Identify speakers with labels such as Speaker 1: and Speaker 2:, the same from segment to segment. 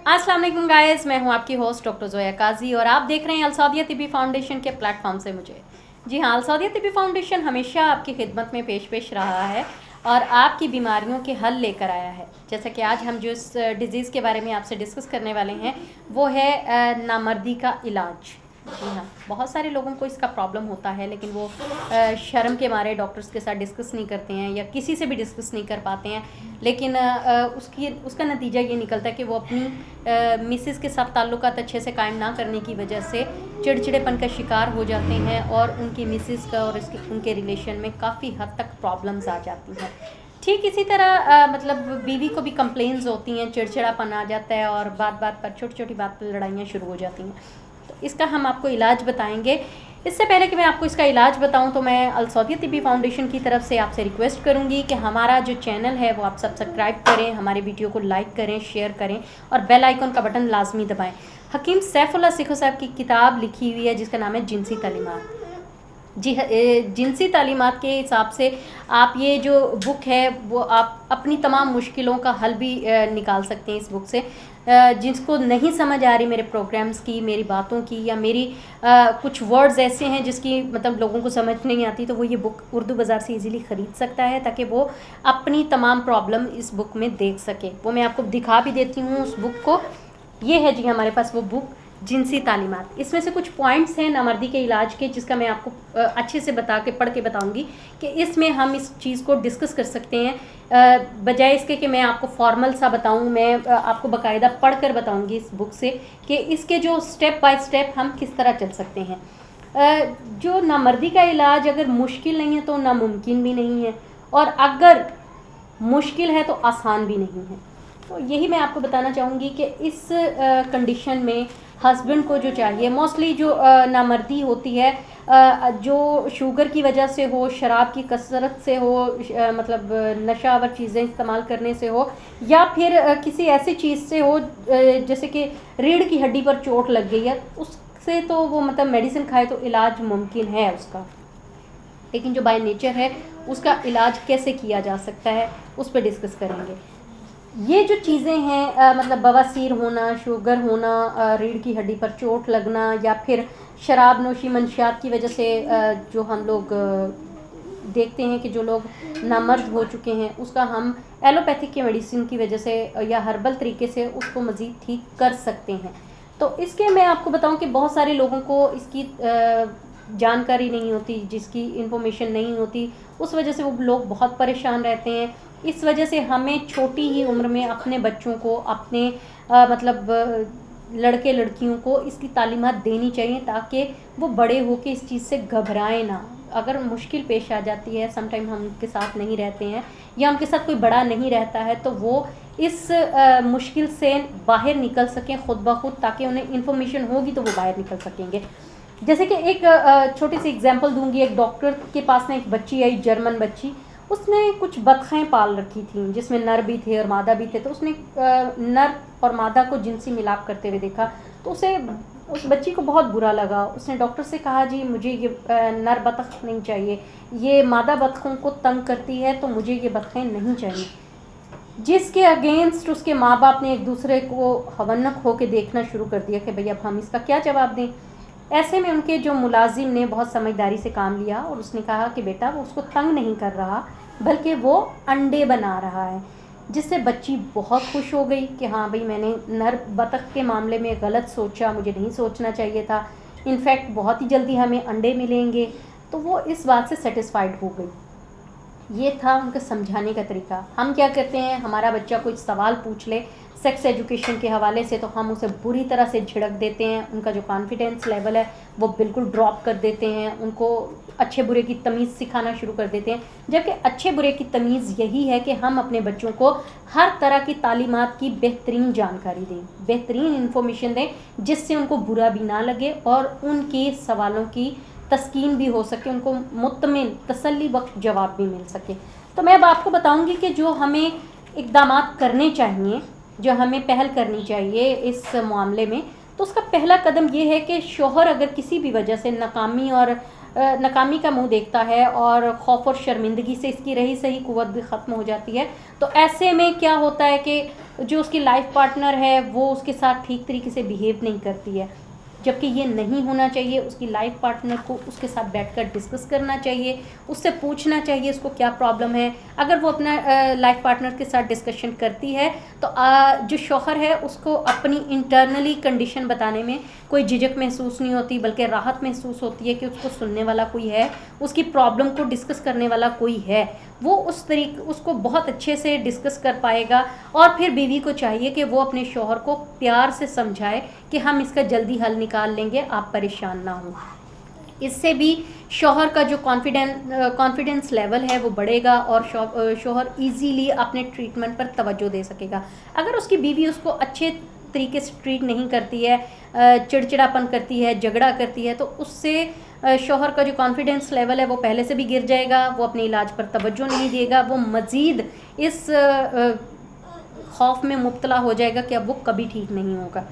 Speaker 1: अस्सलाम वालेकुम गाइस, मैं हूं आपकी होस्ट डॉक्टर जोया काजी और आप देख रहे हैं अलसौदिया तिबी फाउंडेशन के प्लेटफॉर्म से मुझे। जी हाँ, अलसौदिया तिबी फाउंडेशन हमेशा आपकी खिदमत में पेश रहा है और आपकी बीमारियों के हल लेकर आया है। जैसा कि आज हम जो इस डिज़ीज़ के बारे में आपसे डिस्कस करने वाले हैं वो है नामर्दी का इलाज। जी हाँ, बहुत सारे लोगों को इसका प्रॉब्लम होता है, लेकिन वो शर्म के मारे डॉक्टर्स के साथ डिस्कस नहीं करते हैं या किसी से भी डिस्कस नहीं कर पाते हैं। लेकिन उसका नतीजा ये निकलता है कि वो अपनी मिसेस के साथ ताल्लुकात अच्छे से कायम ना करने की वजह से चिड़चिड़ेपन का शिकार हो जाते हैं और उनकी मिसेस का और उनके रिलेशन में काफ़ी हद तक प्रॉब्लम्स आ जाती हैं। ठीक इसी तरह मतलब बीवी को भी कंप्लेंट्स होती हैं, चिड़चिड़ापन आ जाता है और बात बात पर छोटी छोटी बात पर लड़ाइयाँ शुरू हो जाती हैं। तो इसका हम आपको इलाज बताएंगे। इससे पहले कि मैं आपको इसका इलाज बताऊं तो मैं अलसौदिया तिबी फाउंडेशन की तरफ से आपसे रिक्वेस्ट करूंगी कि हमारा जो चैनल है वो आप सब्सक्राइब करें, हमारे वीडियो को लाइक करें, शेयर करें और बेल आइकन का बटन लाजमी दबाएं। हकीम सैफुल्लाह सिखो साहब की किताब लिखी हुई है जिसका नाम है जिनसी तालीमात। जी, जिनसी तालीमात के हिसाब से आप ये जो बुक है वो आप अपनी तमाम मुश्किलों का हल भी निकाल सकते हैं इस बुक से। जिसको नहीं समझ आ रही मेरे प्रोग्राम्स की, मेरी बातों की या मेरी कुछ वर्ड्स ऐसे हैं जिसकी मतलब लोगों को समझ नहीं आती, तो वो ये बुक उर्दू बाज़ार से इजीली ख़रीद सकता है ताकि वो अपनी तमाम प्रॉब्लम इस बुक में देख सके। वो मैं आपको दिखा भी देती हूँ उस बुक को। ये है जी हमारे पास वो बुक जिनसी तालीमात। इसमें से कुछ पॉइंट्स हैं नामर्दी के इलाज के जिसका मैं आपको अच्छे से पढ़ के बताऊंगी कि इसमें हम इस चीज़ को डिस्कस कर सकते हैं। बजाय इसके कि मैं आपको फॉर्मल सा बताऊं, मैं आपको बाकायदा पढ़ कर बताऊंगी इस बुक से कि इसके जो स्टेप बाय स्टेप हम किस तरह चल सकते हैं। जो नामर्दी का इलाज अगर मुश्किल नहीं है तो नामुमकिन भी नहीं है, और अगर मुश्किल है तो आसान भी नहीं है। तो यही मैं आपको बताना चाहूँगी कि इस कंडीशन में हस्बैंड को जो चाहिए, मोस्टली जो नामर्दी होती है जो शुगर की वजह से हो, शराब की कसरत से हो, मतलब नशावर चीज़ें इस्तेमाल करने से हो, या फिर किसी ऐसी चीज़ से हो जैसे कि रीढ़ की हड्डी पर चोट लग गई है, उससे तो वो मतलब मेडिसिन खाए तो इलाज मुमकिन है उसका। लेकिन जो बाय नेचर है उसका इलाज कैसे किया जा सकता है उस पर डिस्कस करेंगे। ये जो चीज़ें हैं मतलब बवासीर होना, शुगर होना, रीढ़ की हड्डी पर चोट लगना, या फिर शराब नोशी मंशियात की वजह से जो हम लोग देखते हैं कि जो लोग नामर्द हो चुके हैं उसका हम एलोपैथिक के मेडिसिन की वजह से या हर्बल तरीके से उसको मज़ीद ठीक कर सकते हैं। तो इसके मैं आपको बताऊं कि बहुत सारे लोगों को इसकी जानकारी नहीं होती, जिसकी इन्फॉर्मेशन नहीं होती, उस वजह से वो लोग बहुत परेशान रहते हैं। इस वजह से हमें छोटी ही उम्र में अपने बच्चों को, अपने मतलब लड़के लड़कियों को इसकी तालीमात देनी चाहिए ताकि वो बड़े होकर इस चीज़ से घबराएं ना। अगर मुश्किल पेश आ जाती है, समटाइम हम उनके साथ नहीं रहते हैं या उनके साथ कोई बड़ा नहीं रहता है, तो वो इस मुश्किल से बाहर निकल सकें खुद ब खुद, ताकि उन्हें इन्फॉर्मेशन होगी तो वो बाहर निकल सकेंगे। जैसे कि एक छोटी सी एग्जांपल दूंगी। एक डॉक्टर के पास में एक बच्ची आई, जर्मन बच्ची। उसने कुछ बतखें पाल रखी थी जिसमें नर भी थे और मादा भी थे। तो उसने नर और मादा को जिनसी मिलाप करते हुए देखा, तो उस बच्ची को बहुत बुरा लगा। उसने डॉक्टर से कहा, जी मुझे ये नर बतख नहीं चाहिए, ये मादा बतखों को तंग करती है, तो मुझे ये बतखें नहीं चाहिए। जिसके अगेंस्ट उसके माँ बाप ने एक दूसरे को हवन्नक होकर देखना शुरू कर दिया कि भाई अब हम इसका क्या जवाब दें। ऐसे में उनके जो मुलाजिम ने बहुत समझदारी से काम लिया और उसने कहा कि बेटा वो उसको तंग नहीं कर रहा बल्कि वो अंडे बना रहा है। जिससे बच्ची बहुत खुश हो गई कि हाँ भाई, मैंने नर बतख के मामले में गलत सोचा, मुझे नहीं सोचना चाहिए था, इनफैक्ट बहुत ही जल्दी हमें अंडे मिलेंगे। तो वो इस बात से सेटिस्फाइड हो गई। ये था उनका समझाने का तरीका। हम क्या करते हैं, हमारा बच्चा कोई सवाल पूछ ले सेक्स एजुकेशन के हवाले से, तो हम उसे बुरी तरह से झिड़क देते हैं। उनका जो कॉन्फिडेंस लेवल है वो बिल्कुल ड्रॉप कर देते हैं। उनको अच्छे बुरे की तमीज़ सिखाना शुरू कर देते हैं, जबकि अच्छे बुरे की तमीज़ यही है कि हम अपने बच्चों को हर तरह की तालीमात की बेहतरीन जानकारी दें, बेहतरीन इन्फॉर्मेशन दें, जिससे उनको बुरा भी ना लगे और उनके सवालों की तस्कीन भी हो सके, उनको मुत्तमिन तसल्ली बख्श जवाब भी मिल सके। तो मैं अब आपको बताऊंगी कि जो हमें इक़दाम करने चाहिए, जो हमें पहल करनी चाहिए इस मामले में। तो उसका पहला कदम ये है कि शौहर अगर किसी भी वजह से नाकामी का मुंह देखता है और खौफ और शर्मिंदगी से इसकी रही सही कुव्वत भी ख़त्म हो जाती है, तो ऐसे में क्या होता है कि जो उसकी लाइफ पार्टनर है वो उसके साथ ठीक तरीके से बिहेव नहीं करती है, जबकि ये नहीं होना चाहिए। उसकी लाइफ पार्टनर को उसके साथ बैठकर डिस्कस करना चाहिए, उससे पूछना चाहिए उसको क्या प्रॉब्लम है। अगर वो अपना लाइफ पार्टनर के साथ डिस्कशन करती है तो जो शौहर है उसको अपनी इंटरनली कंडीशन बताने में कोई झिझक महसूस नहीं होती, बल्कि राहत महसूस होती है कि उसको सुनने वाला कोई है, उसकी प्रॉब्लम को डिस्कस करने वाला कोई है। वो उसको बहुत अच्छे से डिस्कस कर पाएगा। और फिर बीवी को चाहिए कि वो अपने शौहर को प्यार से समझाए कि हम इसका जल्दी हल निकाल लेंगे, आप परेशान ना हो। इससे भी शौहर का जो कॉन्फिडेंस लेवल है वो बढ़ेगा और शौहर इजीली अपने ट्रीटमेंट पर तवज्जो दे सकेगा। अगर उसकी बीवी उसको अच्छे तरीके से ट्रीट नहीं करती है, चिड़चिड़ापन करती है, झगड़ा करती है, तो उससे शौहर का जो कॉन्फिडेंस लेवल है वो पहले से भी गिर जाएगा, वो अपने इलाज पर तवज्जो नहीं देगा, वो मज़ीद इस खौफ में मुब्तला हो जाएगा कि अब वो कभी ठीक नहीं होगा।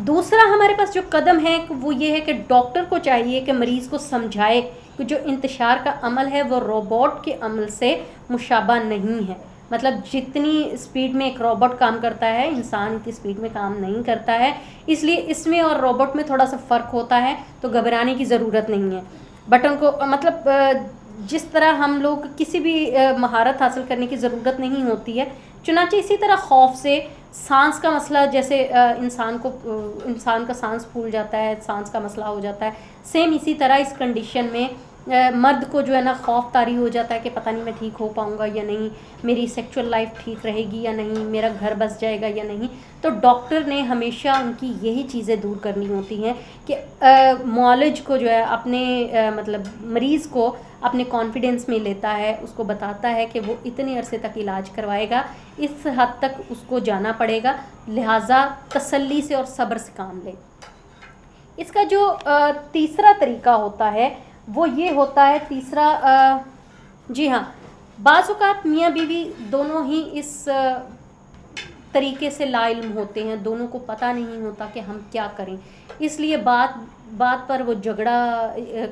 Speaker 1: दूसरा हमारे पास जो कदम है वो ये है कि डॉक्टर को चाहिए कि मरीज़ को समझाए कि जो इंतशार का अमल है वो रोबोट के अमल से मुशाबा नहीं है। मतलब जितनी स्पीड में एक रोबोट काम करता है, इंसान की स्पीड में काम नहीं करता है, इसलिए इसमें और रोबोट में थोड़ा सा फ़र्क होता है, तो घबराने की ज़रूरत नहीं है। बटन को मतलब जिस तरह हम लोग किसी भी महारत हासिल करने की ज़रूरत नहीं होती है, चुनांचे इसी तरह खौफ से सांस का मसला, जैसे इंसान का सांस फूल जाता है, सांस का मसला हो जाता है, सेम इसी तरह इस कंडीशन में मर्द को जो है ना खौफ तारी हो जाता है कि पता नहीं मैं ठीक हो पाऊँगा या नहीं, मेरी सेक्सुअल लाइफ ठीक रहेगी या नहीं, मेरा घर बस जाएगा या नहीं। तो डॉक्टर ने हमेशा उनकी यही चीज़ें दूर करनी होती हैं कि मौलज को जो है अपने मतलब मरीज़ को अपने कॉन्फिडेंस में लेता है, उसको बताता है कि वो इतने अरसे तक इलाज करवाएगा, इस हद तक उसको जाना पड़ेगा, लिहाजा तसल्ली से और सब्र से काम ले। इसका जो तीसरा तरीका होता है वो ये होता है, तीसरा जी हाँ, बाज़ औक़ात मियाँ बीवी दोनों ही इस तरीके से लाइल्म होते हैं, दोनों को पता नहीं होता कि हम क्या करें, इसलिए बात बात पर वो झगड़ा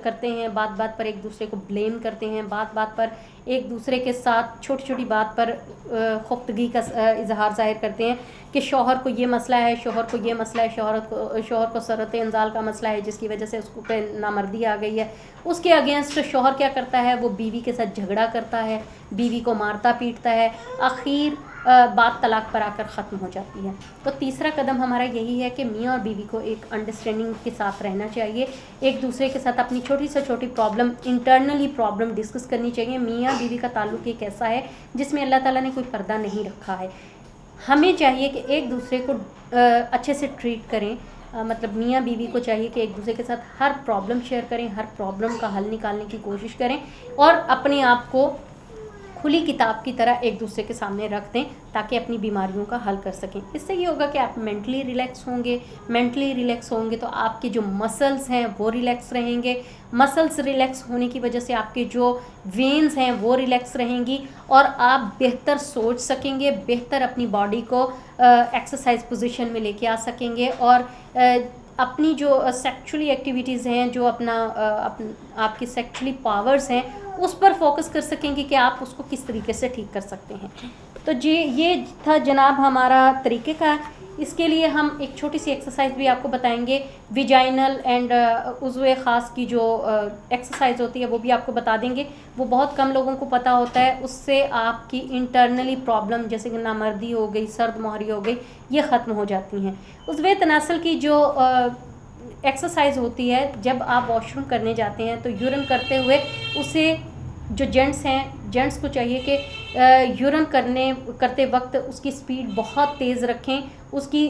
Speaker 1: करते हैं, बात बात पर एक दूसरे को ब्लेम करते हैं, बात बात पर एक दूसरे के साथ छोटी छोटी बात पर खुफ्तगी का इजहार ज़ाहिर करते हैं कि शौहर को ये मसला है, शौहर को ये मसला है, शौहर को सरत इंजाल का मसला है जिसकी वजह से उसको पे नामर्दी आ गई है। उसके अगेंस्ट शौहर क्या करता है, वो बीवी के साथ झगड़ा करता है, बीवी को मारता पीटता है, आखिर बात तलाक पर आकर ख़त्म हो जाती है। तो तीसरा कदम हमारा यही है कि मियाँ और बीवी को एक अंडरस्टैंडिंग के साथ रहना चाहिए, एक दूसरे के साथ अपनी छोटी से छोटी प्रॉब्लम, इंटरनली प्रॉब्लम डिस्कस करनी चाहिए। मियाँ बीवी का ताल्लुक एक ऐसा है जिसमें अल्लाह ताला ने कोई पर्दा नहीं रखा है। हमें चाहिए कि एक दूसरे को अच्छे से ट्रीट करें, मतलब मियाँ बीवी को चाहिए कि एक दूसरे के साथ हर प्रॉब्लम शेयर करें, हर प्रॉब्लम का हल निकालने की कोशिश करें और अपने आप को खुली किताब की तरह एक दूसरे के सामने रख दें ताकि अपनी बीमारियों का हल कर सकें। इससे ये होगा कि आप मेंटली रिलैक्स होंगे तो आपके जो मसल्स हैं वो रिलैक्स रहेंगे, मसल्स रिलैक्स होने की वजह से आपके जो वेन्स हैं वो रिलैक्स रहेंगी और आप बेहतर सोच सकेंगे, बेहतर अपनी बॉडी को एक्सरसाइज पोजीशन में लेके आ सकेंगे और अपनी जो सेक्सुअली एक्टिविटीज़ हैं, जो आपकी सेक्सुअली पावर्स हैं उस पर फोकस कर सकेंगे कि आप उसको किस तरीके से ठीक कर सकते हैं। तो जी ये था जनाब हमारा तरीक़े का। इसके लिए हम एक छोटी सी एक्सरसाइज भी आपको बताएंगे, विजाइनल एंड उज़्वे ख़ास की जो एक्सरसाइज होती है वो भी आपको बता देंगे। वो बहुत कम लोगों को पता होता है, उससे आपकी इंटरनली प्रॉब्लम जैसे कि नामर्दी हो गई, सर्द मोहरी हो गई, ये ख़त्म हो जाती हैं। उज़्वे तनासल की जो एक्सरसाइज होती है, जब आप वॉशरूम करने जाते हैं तो यूरिन करते हुए उसे जो जेंट्स को चाहिए कि यूरिन करते वक्त उसकी स्पीड बहुत तेज़ रखें, उसकी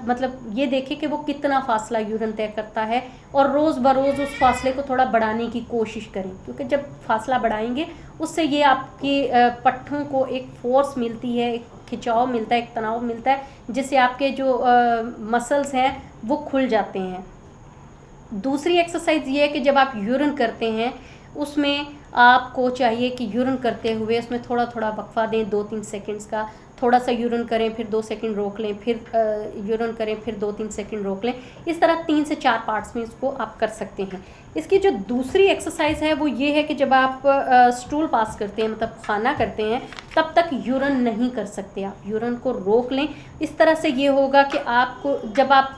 Speaker 1: मतलब ये देखें कि वो कितना फ़ासला यूरिन तय करता है और रोज़ बरोज़ उस फासले को थोड़ा बढ़ाने की कोशिश करें, क्योंकि जब फासला बढ़ाएंगे उससे ये आपकी पट्ठों को एक फोर्स मिलती है, एक खिंचाव मिलता है, एक तनाव मिलता है, जिससे आपके जो मसल्स हैं वो खुल जाते हैं। दूसरी एक्सरसाइज ये है कि जब आप यूरिन करते हैं उसमें आपको चाहिए कि यूरिन करते हुए उसमें थोड़ा थोड़ा वक्फा दें, 2-3 सेकंड्स का, थोड़ा सा यूरिन करें फिर 2 सेकंड रोक लें, फिर यूरिन करें फिर 2-3 सेकंड रोक लें। इस तरह 3 से 4 पार्ट्स में इसको आप कर सकते हैं। इसकी जो दूसरी एक्सरसाइज है वो ये है कि जब आप स्टूल पास करते हैं, मतलब खाना करते हैं, तब तक यूरिन नहीं कर सकते। आप यूरिन को रोक लें। इस तरह से ये होगा कि आपको जब आप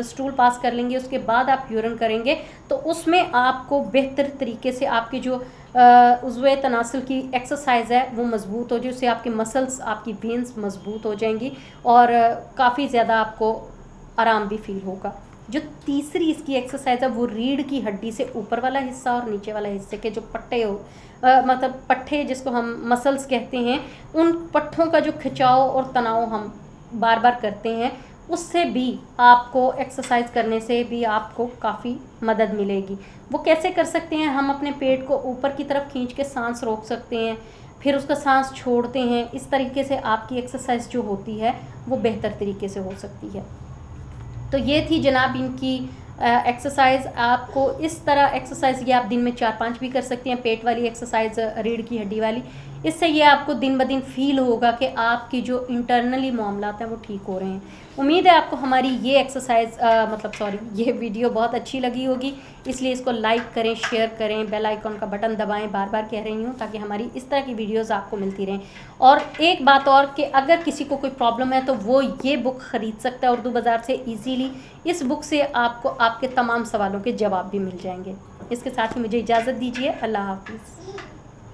Speaker 1: स्टूल पास कर लेंगे उसके बाद आप यूरिन करेंगे तो उसमें आपको बेहतर तरीके से आपकी जो उज़्वे तनासुल की एक्सरसाइज है वो मज़बूत हो जाए, उससे आपके मसल्स, आपकी वेन्स मज़बूत हो जाएंगी और काफ़ी ज़्यादा आपको आराम भी फील होगा। जो तीसरी इसकी एक्सरसाइज है वो रीढ़ की हड्डी से ऊपर वाला हिस्सा और नीचे वाला हिस्से के जो पट्टे हो मतलब पट्टे जिसको हम मसल्स कहते हैं, उन पट्टों का जो खिंचाव और तनाव हम बार बार करते हैं, उससे भी आपको एक्सरसाइज करने से भी आपको काफ़ी मदद मिलेगी। वो कैसे कर सकते हैं? हम अपने पेट को ऊपर की तरफ खींच के सांस रोक सकते हैं, फिर उसका सांस छोड़ते हैं। इस तरीके से आपकी एक्सरसाइज जो होती है वो बेहतर तरीके से हो सकती है। तो ये थी जनाब इनकी एक्सरसाइज। आपको इस तरह एक्सरसाइज ये आप दिन में 4-5 भी कर सकते हैं, पेट वाली एक्सरसाइज, रीढ़ की हड्डी वाली। इससे ये आपको दिन ब दिन फील होगा कि आपकी जो इंटरनली मामलात हैं वो ठीक हो रहे हैं। उम्मीद है आपको हमारी ये एक्सरसाइज ये वीडियो बहुत अच्छी लगी होगी, इसलिए इसको लाइक करें, शेयर करें, बेल आइकॉन का बटन दबाएं, बार बार कह रही हूँ, ताकि हमारी इस तरह की वीडियोस आपको मिलती रहें। और एक बात और कि अगर किसी को कोई प्रॉब्लम है तो वो ये बुक ख़रीद सकता है उर्दू बाज़ार से ईजीली। इस बुक से आपको आपके तमाम सवालों के जवाब भी मिल जाएंगे। इसके साथ ही मुझे इजाज़त दीजिए। अल्लाह हाफिज़।